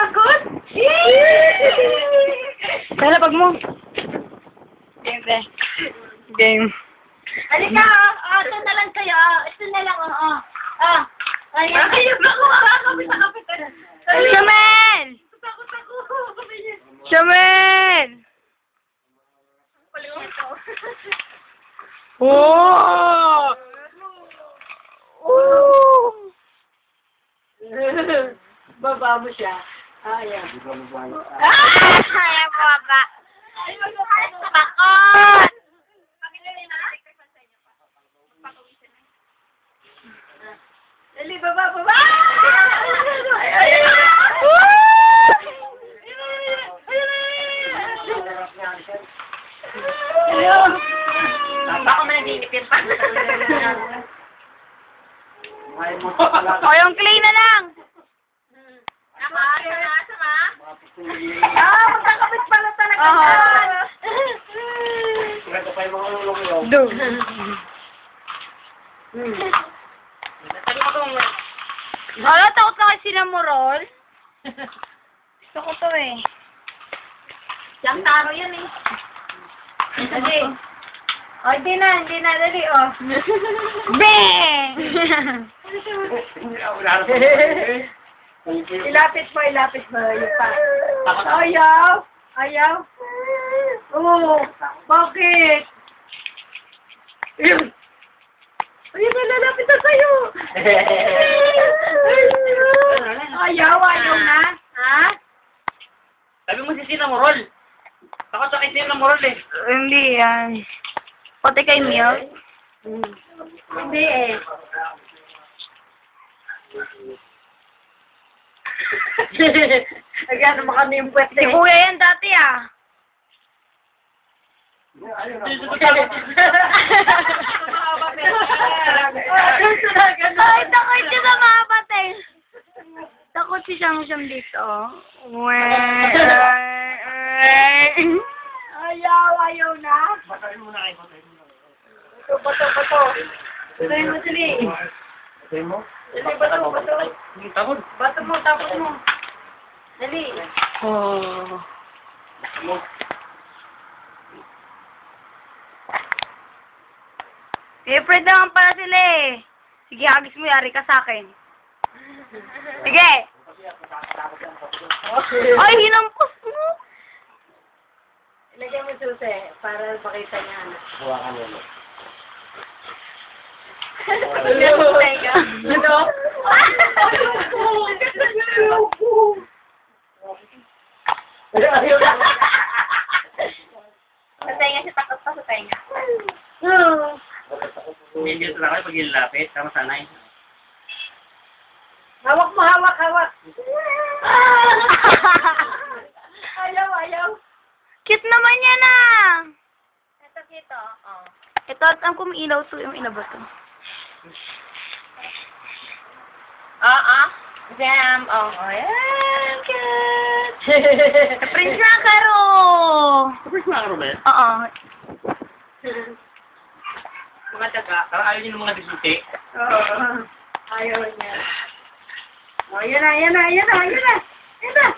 Pagod? Kaya pag mo. Game, pre. Game. Halika, ito na lang kayo. Ito na lang, Ayan. Ayun, ako, kakapit sa kapit. Shaman! Takot ako. Shaman! Paliwan ko. Oh! Oh! Baba mo siya. Ayan. Ay, baba. Ay, bakot! Dali, baba! Baka man nag-iinipin pa. O, yung clay na lang. Sama? Magkakapit pala talaga. Do. Wala, takot na kasi sinamurol. Gusto ko to eh. Yang taro yan eh. Dali. O, hindi na, dali, Bang! Ilapit mo. Yung pa. Ayaw. Oo, bakit? Ayun, lalapit na sa'yo. Ayaw na. Ha? Sabi mo si Sinamorol. Takot sa kay Sinamorol eh. Hindi yan. Pati kay Milk. Hindi eh. Nagano mo kami yung puwet Si Kuya yan dati ah. Ay, takot siya sa mga patay. Takot si Siyam dito. Ayaw na. Basahin mo na kayo. Bato. Tuloy mo, dali. Basahin mo? Dali, bato. Takot. Bato mo, tapos mo. Dali. Oh. Favorite naman pala sila eh. Sige, agis mo, yari ka sa akin. Sige. Ay, hinampos mo. Ilagay mo susi para makita niya. Hawakan mo. Ano? Sa tenga siya, takot pa sa tenga. Medyo ito lang kayo pag ilalapit. Tama sanay. Hawak mo. Ayaw. Cute naman yan ah. Ito kito. Ito at ang kumilaw to, yung ilabas to. Jam. Ayan. Cute. Prince na karo. Tapos mga Romel. Oo. Mga taga. Parang ayaw nyo ng mga bisute. Ayaw niya. Ayan na.